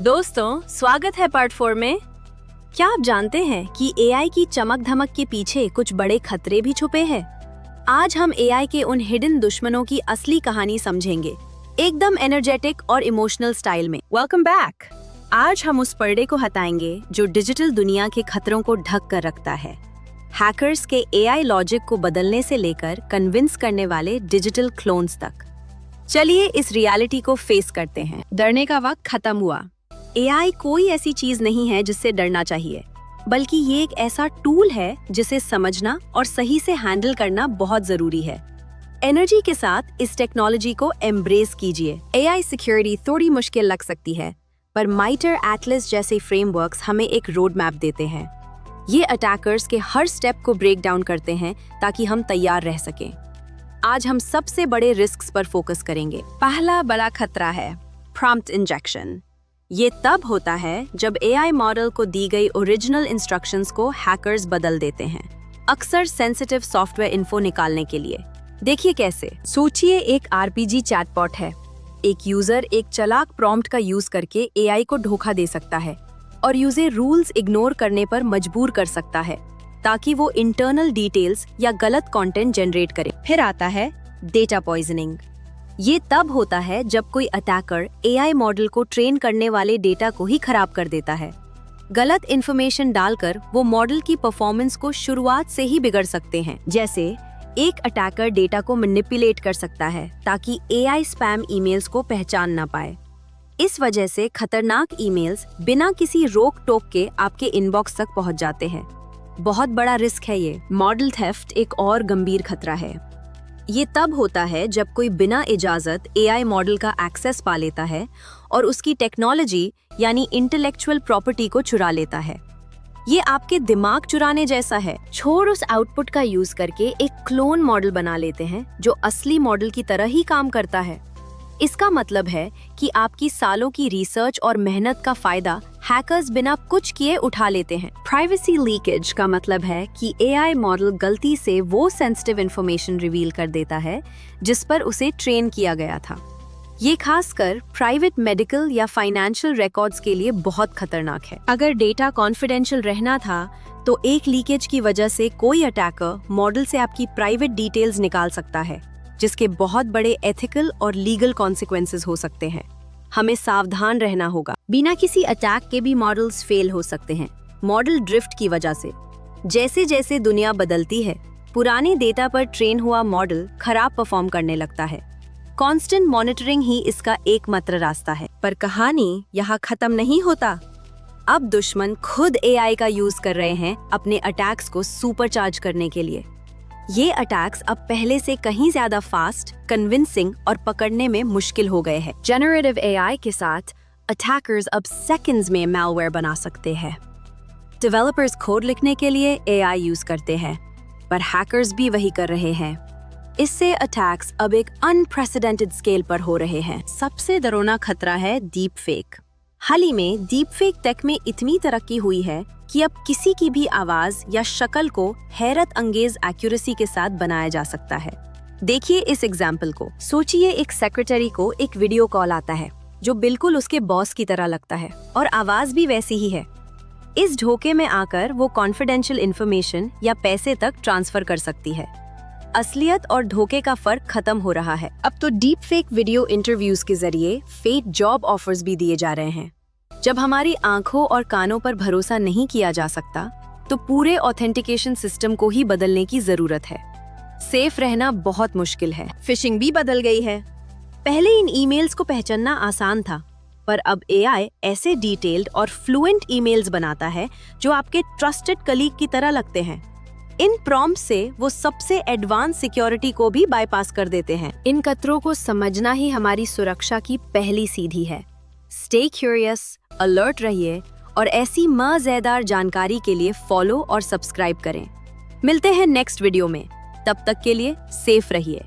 दोस्तों, स्वागत है पार्ट 4 में। क्या आप जानते हैं कि एआई की चमक धमक के पीछे कुछ बड़े खतरे भी छुपे हैं? आज हम एआई के उन हिडन दुश्मनों की असली कहानी समझेंगे, एकदम एनर्जेटिक और इमोशनल स्टाइल में। Welcome back. आज हम उस पर्दे को हटाएंगे जो डिजिटल दुनिया के खतरों को ढक कर रखता है। हैकर्स के एआई लॉजिक को बदलने से लेकर कन्विंस करने वाले डिजिटल क्लोन्स तक। चलिए इस रियलिटी को फेस करते हैं। डरने का वक्त खत्म हुआ। एआई कोई ऐसी चीज नहीं है जिससे डरना चाहिए, बल्कि ये एक ऐसा टूल है जिसे समझना और सही से हैंडल करना बहुत जरूरी है। एनर्जी के साथ इस टेक्नोलॉजी को एम्ब्रेस कीजिए। एआई सिक्योरिटी थोड़ी मुश्किल लग सकती है, पर माइटर एटलस जैसे फ्रेमवर्क्स हमें एक रोड मैप देते हैं। ये अटैकर्स के हर स्टेप को ब्रेक डाउन करते हैं ताकि हम तैयार रह सकें। आज हम सबसे बड़े रिस्क्स पर फोकस करेंगे। पहला बड़ा खतरा है प्रॉम्प्ट इंजेक्शन। ये तब होता है जब एआई मॉडल को दी गई ओरिजिनल इंस्ट्रक्शंस को हैकर्स बदल देते हैं, अक्सर सेंसिटिव सॉफ्टवेयर इन्फो निकालने के लिए। देखिए कैसे। सोचिए एक आरपीजी चैटबॉट है। एक यूजर एक चालाक प्रॉम्प्ट का यूज करके एआई को धोखा दे सकता है और यूजर रूल्स इग्नोर करने पर मजबूर कर सकता है ताकि वो इंटरनल डिटेल्स या गलत कंटेंट जनरेट करे। फिर आता है डेटा पॉइजनिंग। ये तब होता है जब कोई अटैकर एआई मॉडल को ट्रेन करने वाले डेटा को ही खराब कर देता है। गलत इन्फॉर्मेशन डालकर वो मॉडल की परफॉर्मेंस को शुरुआत से ही बिगड़ सकते हैं। जैसे एक अटैकर डेटा को मैनिपुलेट कर सकता है ताकि एआई स्पैम ईमेल्स को पहचान ना पाए। इस वजह से खतरनाक ईमेल्स बिना किसी रोक टोक के आपके इनबॉक्स तक पहुंच जाते हैं। बहुत बड़ा रिस्क है ये। मॉडल थेफ्ट एक और गंभीर खतरा है। ये तब होता है जब कोई बिना इजाजत एआई मॉडल का एक्सेस पा लेता है और उसकी टेक्नोलॉजी यानी इंटेलेक्चुअल प्रॉपर्टी को चुरा लेता है। ये आपके दिमाग चुराने जैसा है। छोड़ उस आउटपुट का यूज करके एक क्लोन मॉडल बना लेते हैं जो असली मॉडल की तरह ही काम करता है। इसका मतलब है कि आपकी सालों की रिसर्च और मेहनत का फायदा हैकर्स बिना कुछ किए उठा लेते हैं। प्राइवेसी लीकेज का मतलब है कि एआई मॉडल गलती से वो सेंसिटिव इंफॉर्मेशन रिवील कर देता है जिस पर उसे ट्रेन किया गया था। ये खासकर प्राइवेट मेडिकल या फाइनेंशियल रिकॉर्ड्स के लिए बहुत खतरनाक है। अगर डेटा कॉन्फिडेंशियल रहना था तो एक लीकेज की वजह से कोई अटैकर मॉडल से आपकी प्राइवेट डिटेल्स निकाल सकता है, जिसके बहुत बड़े एथिकल और लीगल कॉन्सिक्वेंसेस हो सकते हैं। हमें सावधान रहना होगा। बिना किसी अटैक के भी मॉडल्स फेल हो सकते हैं, मॉडल ड्रिफ्ट की वजह से। जैसे जैसे दुनिया बदलती है, पुराने डेटा पर ट्रेन हुआ मॉडल खराब परफॉर्म करने लगता है। कांस्टेंट मॉनिटरिंग ही इसका एकमात्र रास्ता है। पर कहानी यहाँ खत्म नहीं होता। अब दुश्मन खुद एआई का यूज कर रहे हैं अपने अटैक्स को सुपरचार्ज करने के लिए। ये अटैक्स अब पहले से कहीं ज्यादा फास्ट, कन्विंसिंग और पकड़ने में मुश्किल हो गए हैं। जनरेटिव एआई के साथ अटैकर्स अब सेकंड्स में मैलवेयर बना सकते हैं। डेवलपर्स कोड लिखने के लिए एआई यूज करते हैं, पर हैकर्स भी वही कर रहे हैं। इससे अटैक्स अब एक अनप्रेसिडेंटेड स्केल पर हो रहे हैं। सबसे डरावना खतरा है डीप फेक। हाल ही में डीप फेक टेक में इतनी तरक्की हुई है कि अब किसी की भी आवाज या शक्ल को हैरत अंगेज एक्यूरेसी के साथ बनाया जा सकता है। देखिए इस एग्जाम्पल को। सोचिए एक सेक्रेटरी को एक वीडियो कॉल आता है जो बिल्कुल उसके बॉस की तरह लगता है और आवाज भी वैसी ही है। इस धोखे में आकर वो कॉन्फिडेंशियल इंफॉर्मेशन या पैसे तक ट्रांसफर कर सकती है। असलियत और धोखे का फर्क खत्म हो रहा है। अब तो डीप फेक वीडियो इंटरव्यूज के जरिए फेक जॉब ऑफर्स भी दिए जा रहे हैं। जब हमारी आंखों और कानों पर भरोसा नहीं किया जा सकता, तो पूरे ऑथेंटिकेशन सिस्टम को ही बदलने की जरूरत है। सेफ रहना बहुत मुश्किल है। फिशिंग भी बदल गई है। पहले इन ईमेल्स को पहचानना आसान था, पर अब एआई ऐसे डिटेल्ड और फ्लुएंट ईमेल्स बनाता है जो आपके ट्रस्टेड कलीग की तरह लगते हैं। इन प्रॉम्प्ट से वो सबसे एडवांस सिक्योरिटी को भी बाईपास कर देते हैं। इन खतरों को समझना ही हमारी सुरक्षा की पहली सीढ़ी है। स्टे क्यूरियस, अलर्ट रहिए और ऐसी मजेदार जानकारी के लिए फॉलो और सब्सक्राइब करें। मिलते हैं नेक्स्ट वीडियो में। तब तक के लिए सेफ रहिए।